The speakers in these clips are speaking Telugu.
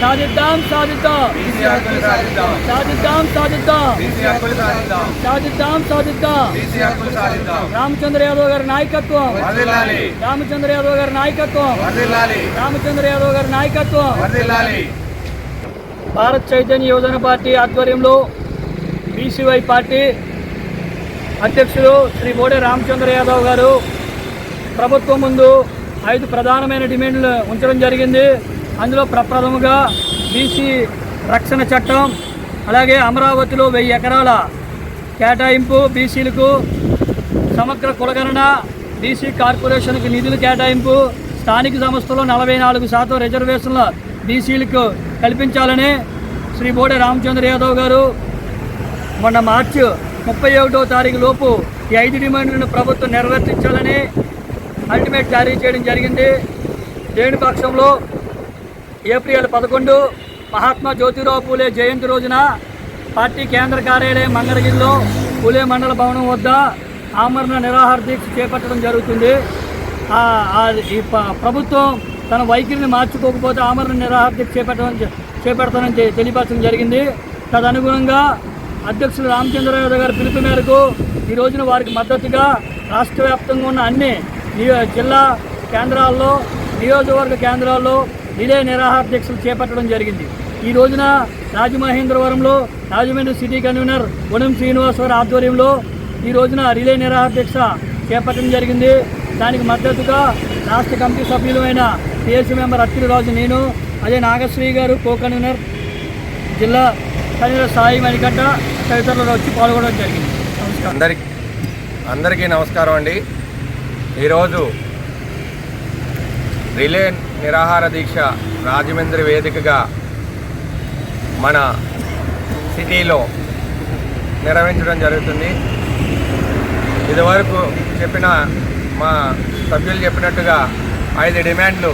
సాధిద్దాం సాధిద్దాం సాధిద్దాం సాధిద్దాం సాధిద్దాం సాధిద్దాం రామచంద్ర యాదవ్ గారి నాయకత్వం, రామచంద్ర యాదవ్ గారి నాయకత్వం, రామచంద్ర యాదవ్ గారి నాయకత్వం. భారత్ చైతన్య యువజన పార్టీ ఆధ్వర్యంలో బీసీవై పార్టీ అధ్యక్షులు శ్రీ బోడే రామచంద్ర యాదవ్ గారు ప్రభుత్వం ముందు 5 ప్రధానమైన డిమాండ్లు ఉంచడం జరిగింది. అందులో ప్రప్రథముగా బీసీ రక్షణ చట్టం, అలాగే అమరావతిలో 1000 ఎకరాల కేటాయింపు బీసీలకు, సమగ్ర కులగణన, బీసీ కార్పొరేషన్కి నిధులు కేటాయింపు, స్థానిక సంస్థలో 44% రిజర్వేషన్ల బీసీలకు కల్పించాలని శ్రీ బోడే రామచంద్ర యాదవ్ గారు మొన్న మార్చి 31వ తారీఖు లోపు ఈ 5 డిమాండ్లను ప్రభుత్వం నెరవేర్చాలని అల్టిమేట్ జారీ చేయడం జరిగింది. లేని పక్షంలో ఏప్రిల్ 11 మహాత్మా జ్యోతిరావు పూలే జయంతి రోజున పార్టీ కేంద్ర కార్యాలయం మంగళగిరిలో పూలే మండల భవనం వద్ద ఆమరణ నిరాహార దీక్ష చేపట్టడం జరుగుతుంది. ఈ ప్రభుత్వం తన వైఖరిని మార్చుకోకపోతే ఆమరణ నిరాహార దీక్ష చేపడతానని తెలియపరచడం జరిగింది. తదనుగుణంగా అధ్యక్షులు రామచంద్ర యాదవ్ గారి పిలుపు మేరకు ఈ రోజున వారికి మద్దతుగా రాష్ట్ర వ్యాప్తంగా ఉన్న అన్ని జిల్లా కేంద్రాల్లో, నియోజకవర్గ కేంద్రాల్లో రిలే నిరాహార దీక్షలు చేపట్టడం జరిగింది. ఈ రోజున రాజమహేంద్రవరంలో రాజమండ్రి సిటీ కన్వీనర్ వనం శ్రీనివాసరావు ఆధ్వర్యంలో ఈ రోజున రిలే నిరాహార దీక్ష చేపట్టడం జరిగింది. దానికి మద్దతుగా రాష్ట్ర కమిటీ సభ్యులైన పిఎస్సీ మెంబర్ అత్తిరాజు, నేను, అదే నాగశ్రీ గారు కో కన్వీనర్, జిల్లా కన్వీనర్ సాయి మణికంఠ తదితరులు వచ్చి పాల్గొనడం జరిగింది. నమస్కారం. అందరికీ నమస్కారం అండి. ఈరోజు రిలే నిరాహార దీక్ష రాజమండ్రి వేదికగా మన సిటీలో నిర్వహించడం జరుగుతుంది. ఇదివరకు చెప్పిన మా సభ్యులు చెప్పినట్టుగా 5 డిమాండ్లు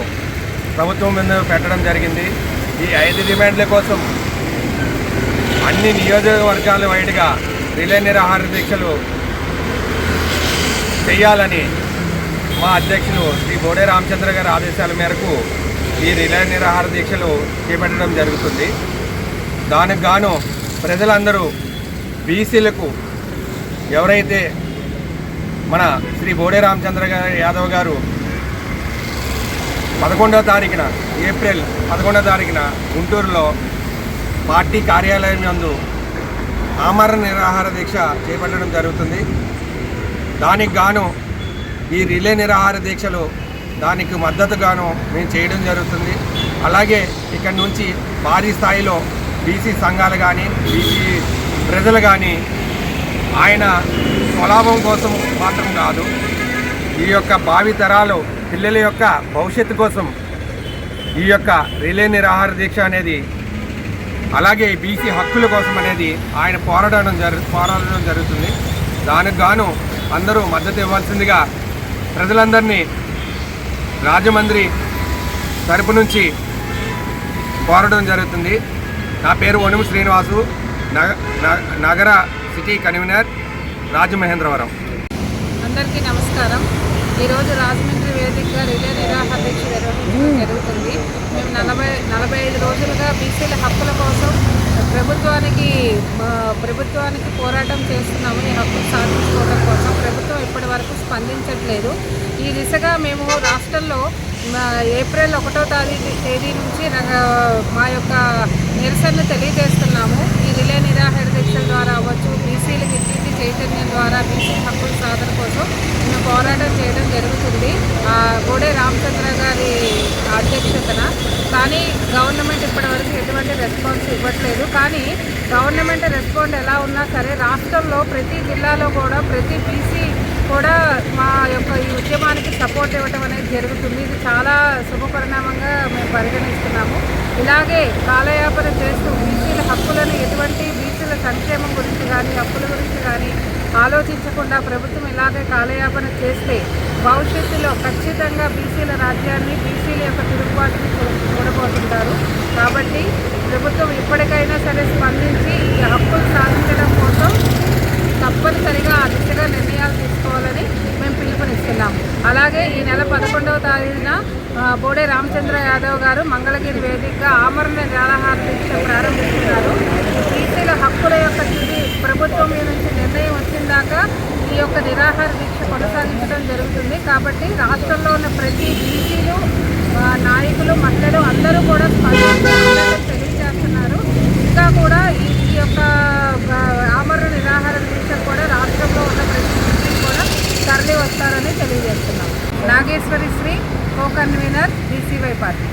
ప్రభుత్వం ముందు పెట్టడం జరిగింది. ఈ 5 డిమాండ్ల కోసం అన్ని నియోజకవర్గాల వైడ్గా రిలే నిరాహార దీక్షలు చేయాలని మా అధ్యక్షులు శ్రీ బోడే రామచంద్ర గారి ఆదేశాల మేరకు ఈ రిలే నిరాహార దీక్షలు చేపట్టడం జరుగుతుంది. దానికి గాను ప్రజలందరూ బీసీలకు ఎవరైతే మన శ్రీ బోడే రామచంద్ర యాదవ్ గారు 11వ తారీఖున ఏప్రిల్ 11వ తారీఖున గుంటూరులో పార్టీ కార్యాలయం నందు ఆమరణ నిరాహార దీక్ష చేపట్టడం జరుగుతుంది. దానికి గాను ఈ రిలే నిరాహార దీక్షలు దానికి మద్దతుగాను మేము చేయడం జరుగుతుంది. అలాగే ఇక్కడి నుంచి భారీ స్థాయిలో బీసీ సంఘాలు కానీ బీసీ ప్రజలు కానీ ఆయన స్వలాభం కోసం మాత్రం కాదు, ఈ యొక్క భావి తరాలు పిల్లల యొక్క భవిష్యత్తు కోసం ఈ యొక్క రిలే నిరాహార దీక్ష అనేది, అలాగే బీసీ హక్కుల కోసం అనేది ఆయన పోరాడడం జరుగుతుంది. దానికి గాను అందరూ మద్దతు ఇవ్వాల్సిందిగా ప్రజలందరినీ రాజమండ్రి తరపు నుంచి కోరడం జరుగుతుంది. నా పేరు వనం శ్రీనివాసు, నగర సిటీ కన్వీనర్, రాజమహేంద్రవరం. అందరికీ నమస్కారం. ఈరోజు రాజమండ్రి వేదికగా రిలే నిరాహార దీక్ష నిర్వహించడం జరుగుతుంది. మేము 45 రోజులుగా బీసీల హక్కుల కోసం ప్రభుత్వానికి పోరాటం చేస్తున్నాము. ఈ హక్కులు సాధించుకోవడం కోసం ప్రభుత్వం ఇప్పటి వరకు స్పందించట్లేదు. ఈ దిశగా మేము రాష్ట్రంలో ఏప్రిల్ 1వ తేదీ నుంచి మా యొక్క నిరసనను తెలియజేస్తున్నాము. ఈ రిలే నిరాహార దీక్షల ద్వారా అవ్వచ్చు, బీసీలకు ఇంటింటి చైతన్యం ద్వారా బీసీ హక్కుల సాధన కోసం మేము పోరాటం చేయడం జరుగుతుంది బోడే రామచంద్ర గారి అధ్యక్షతన. కానీ గవర్నమెంట్ ఇప్పటివరకు ఎటువంటి రెస్పాన్స్ ఇవ్వట్లేదు. కానీ గవర్నమెంట్ రెస్పాండ్ ఎలా ఉన్నా సరే రాష్ట్రంలో ప్రతి జిల్లాలో కూడా ప్రతి బీసీ కూడా మా యొక్క ఈ ఉద్యమానికి సపోర్ట్ ఇవ్వడం అనేది జరుగుతుంది. ఇది చాలా శుభపరిణామంగా మేము పరిగణిస్తున్నాము. ఇలాగే కాలయాపన చేస్తూ బీసీల హక్కులను ఎటువంటి బీసీల సంక్షేమం గురించి కానీ హక్కుల గురించి కానీ ఆలోచించకుండా ప్రభుత్వం ఇలాగే కాలయాపన చేస్తే భవిష్యత్తులో ఖచ్చితంగా బీసీల రాజ్యాన్ని, బీసీల యొక్క తిరుగుబాటుని చూడబోతుంటారు. కాబట్టి ప్రభుత్వం ఇప్పటికైనా సరే స్పందించి ఈ హక్కులు సాధించడం కోసం తప్పనిసరిగా ఆ దిశగా నిర్ణయాలు తీసుకోవాలని మేము పిలుపునిస్తున్నాము. అలాగే ఈ నెల 11వ తారీఖున బోడే రామచంద్ర యాదవ్ గారు మంగళగిరి వేదికగా ఆమరణ నిరాహార దీక్ష ప్రారంభిస్తున్నారు. బీసీల హక్కుల యొక్క తుది ప్రభుత్వం మీద నుంచి నిర్ణయం వచ్చిందాకా ఈ యొక్క నిరాహార దీక్ష కొనసాగించడం జరుగుతుంది. కాబట్టి రాష్ట్రంలో ఉన్న ప్రతి బీసీలు నాయకులు మహిళలు అందరూ కూడా తెలియజేస్తున్నారు. ఇంకా కూడా ఈ యొక్క ఆమరణ నిరాహార దీక్ష కూడా రాష్ట్రంలో ఉన్న ప్రతి బీసీలు కూడా తరలి వస్తారని తెలియజేస్తున్నాం. Nageshwari Shri co convener BCY party.